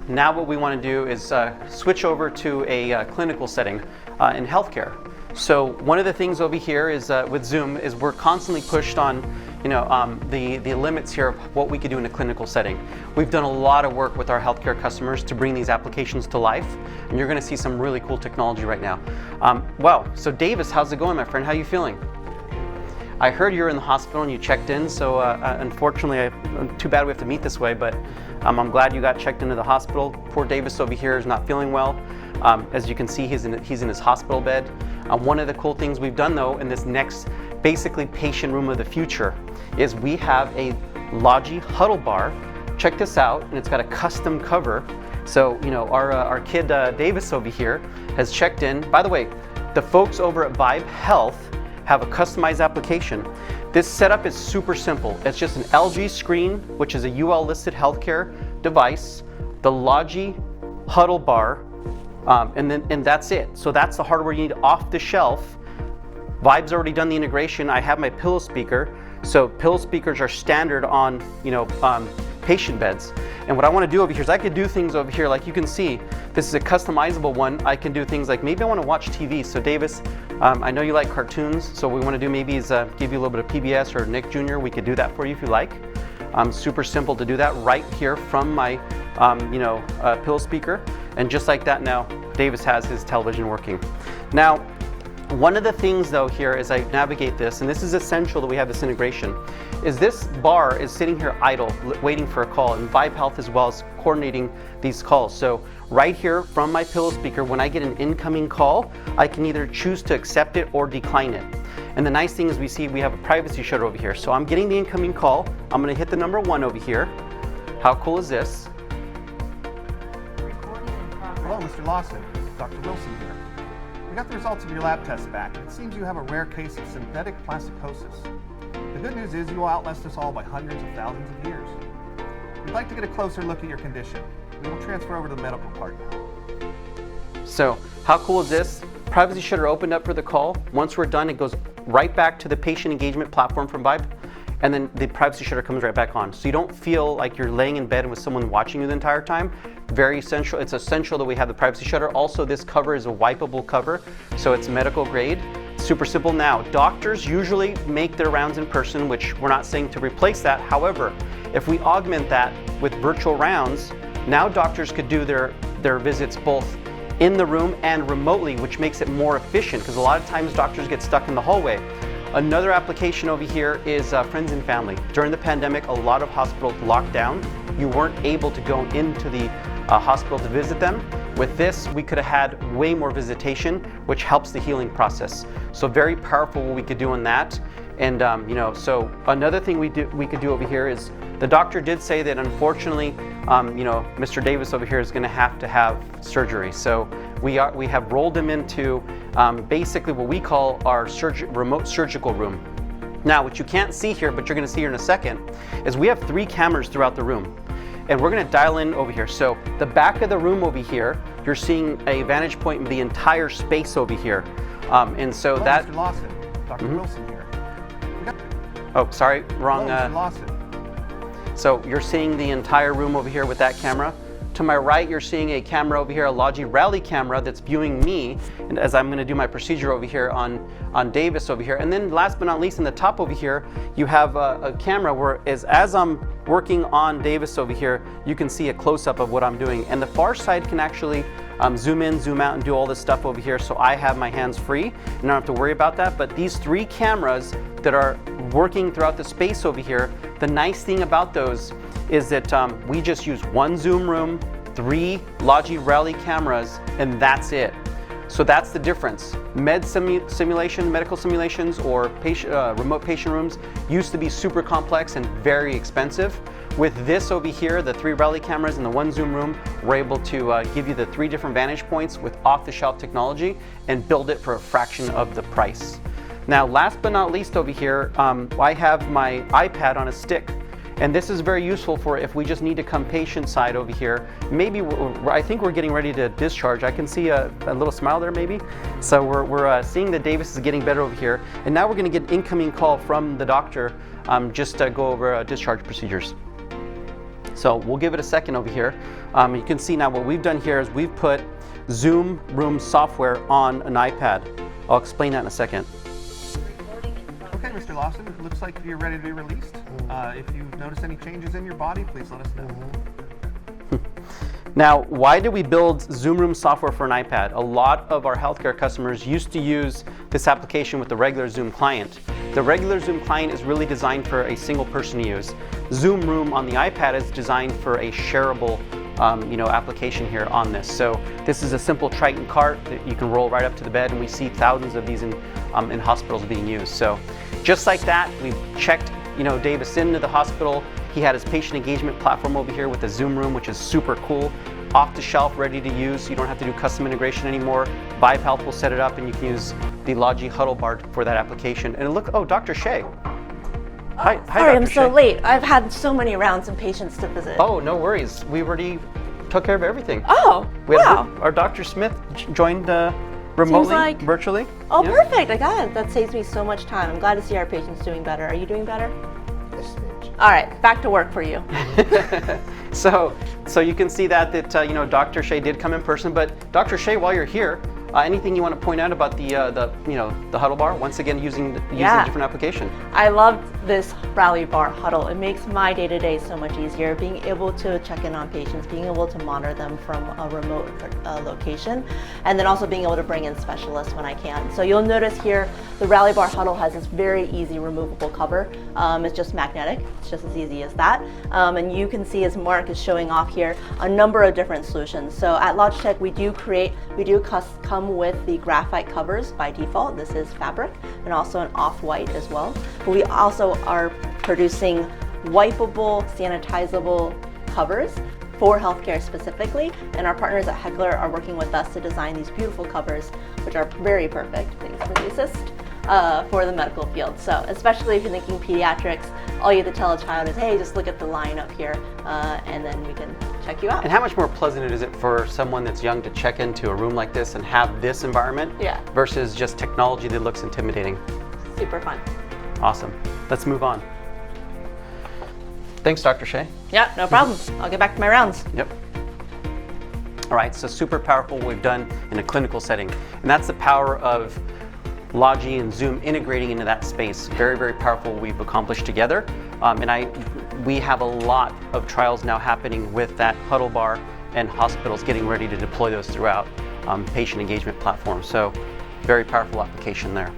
Now what we want to do is switch over to a clinical setting in healthcare. So one of the things over here is with Zoom is we're constantly pushed on the limits here of what we could do in a clinical setting. We've done a lot of work with our healthcare customers to bring these applications to life, and you're going to see some really cool technology right now. Wow, so Davis, how's it going, my friend? How are you feeling? I heard you were in the hospital and you checked in, so unfortunately, too bad we have to meet this way, but I'm glad you got checked into the hospital. Poor Davis over here is not feeling well. As you can see, he's in his hospital bed. One of the cool things we've done though in this next basically patient room of the future is we have a Logi huddle bar. Check this out, and it's got a custom cover. So our kid Davis over here has checked in. By the way, the folks over at Vibe Health have a customized application. This setup is super simple. It's just an LG screen, which is a UL listed healthcare device, the Logi huddle bar, and that's it. So that's the hardware you need off the shelf. Vibe's already done the integration. I have my pillow speaker. So pillow speakers are standard on patient beds. And what I want to do over here is I could do things over here, like you can see, this is a customizable one. I can do things like maybe I want to watch TV. So Davis, I know you like cartoons, so what we want to do maybe is give you a little bit of PBS or Nick Jr. We could do that for you if you like. Super simple to do that right here from my pillow speaker. And just like that now, Davis has his television working. Now, one of the things though here as I navigate this, and this is essential that we have this integration, is this bar is sitting here idle, waiting for a call, and Vibe Health as well as coordinating these calls. So right here from my pillow speaker, when I get an incoming call, I can either choose to accept it or decline it. And the nice thing is we have a privacy shutter over here. So I'm getting the incoming call. I'm going to hit the number 1 over here. How cool is this? Hello, Mr. Lawson. Dr. Wilson here. We got the results of your lab tests back, and it seems you have a rare case of synthetic plasticosis. The good news is you will outlast us all by hundreds of thousands of years. We'd like to get a closer look at your condition. We will transfer over to the medical part now. So how cool is this? Privacy shutter opened up for the call. Once we're done, it goes right back to the patient engagement platform from Vibe, and then the privacy shutter comes right back on. So you don't feel like you're laying in bed with someone watching you the entire time. Very essential. It's essential that we have the privacy shutter. Also, this cover is a wipeable cover, so it's medical grade. Super simple. Now, doctors usually make their rounds in person, which we're not saying to replace that. However, if we augment that with virtual rounds, now doctors could do their visits both in the room and remotely, which makes it more efficient because a lot of times doctors get stuck in the hallway. Another application over here is friends and family. During the pandemic, a lot of hospitals locked down. You weren't able to go into the hospital to visit them. With this, we could have had way more visitation, which helps the healing process. So very powerful what we could do on that. And so another thing we could do over here is the doctor did say that unfortunately, Mr. Davis over here is going to have surgery. So we have rolled him into basically what we call our remote surgical room. Now, what you can't see here, but you're going to see here in a second, is we have 3 cameras throughout the room. And we're going to dial in over here. So the back of the room over here, you're seeing a vantage point of the entire space over here. And so Hello, that... Mr. Lawson. Dr. Wilson here. Oh, sorry, wrong. Hello, Mr. Lawson. So you're seeing the entire room over here with that camera. To my right, you're seeing a camera over here, a Logi Rally camera that's viewing me, and as I'm going to do my procedure over here on Davis over here. And then last but not least, in the top over here, you have a camera where as I'm working on Davis over here, you can see a close-up of what I'm doing. And the far side can actually zoom in, zoom out, and do all this stuff over here, so I have my hands free and don't have to worry about that. But these 3 cameras that are working throughout the space over here, the nice thing about those is that we just use 1 Zoom room, 3 Logi Rally cameras, and that's it. So that's the difference. Medical simulations or remote patient rooms used to be super complex and very expensive. With this over here, the 3 Rally cameras and the 1 Zoom room, we're able to give you the 3 different vantage points with off-the-shelf technology and build it for a fraction of the price. Now, last but not least over here, I have my iPad on a stick. And this is very useful for if we just need to come patient side over here. Maybe I think we're getting ready to discharge. I can see a little smile there maybe. So we're seeing that Davis is getting better over here. And now we're going to get incoming call from the doctor just to go over discharge procedures. So we'll give it a second over here. You can see now what we've done here is we've put Zoom Room software on an iPad. I'll explain that in a second. Okay, Mr. Lawson, it looks like you're ready to be released. If you notice any changes in your body, please let us know. Now, why did we build Zoom Room software for an iPad? A lot of our healthcare customers used to use this application with the regular Zoom client. The regular Zoom client is really designed for a single person to use. Zoom Room on the iPad is designed for a shareable application here on this. So this is a simple Triton cart that you can roll right up to the bed, and we see thousands of these in hospitals being used. So just like that, we checked Davis into the hospital. He had his patient engagement platform over here with the Zoom Room, which is super cool. Off the shelf, ready to use, so you don't have to do custom integration anymore. BiPalp will set it up, and you can use the Logi Huddle Bar for that application. And look, oh, Dr. Shea. Hi, Sorry, Dr. I'm so Shea. late. I've had so many rounds and patients to visit. Oh, no worries. We already took care of everything. Oh, We had wow. our Dr. Smith joined remotely, like- virtually. Oh, Yeah. perfect. I got it. That saves me so much time. I'm glad to see our patients doing better. Are you doing better? All right, back to work for you. So you can see that Dr. Shea did come in person. But Dr. Shea, while you're here, anything you want to point out about the Huddle Bar? Once again, using a different application. I love this Rally Bar Huddle. It makes my day-to-day so much easier. Being able to check in on patients, being able to monitor them from a remote location, and then also being able to bring in specialists when I can. So you'll notice here, the Rally Bar Huddle has this very easy removable cover. It's just magnetic. It's just as easy as that. And you can see, as Mark is showing off here, a number of different solutions. So at Logitech, we do come with the graphite covers by default. This is fabric, and also an off-white as well. But we also are producing wipeable, sanitizable covers for healthcare specifically, and our partners at Heckler are working with us to design these beautiful covers, which are very perfect, thanks for the assist, for the medical field. So especially if you're thinking pediatrics, all you have to tell a child is, hey, just look at the line up here, and then we can check you out. And how much more pleasant is it for someone that's young to check into a room like this and have this environment versus just technology that looks intimidating? Super fun. Awesome. Let's move on. Thanks, Dr. Shea. Yeah, no problem. I'll get back to my rounds. Yep. All right, so super powerful what we've done in a clinical setting. And that's the power of Logi and Zoom integrating into that space. Very, very powerful what we've accomplished together. We have a lot of trials now happening with that Huddle Bar, and hospitals getting ready to deploy those throughout patient engagement platforms. So very powerful application there.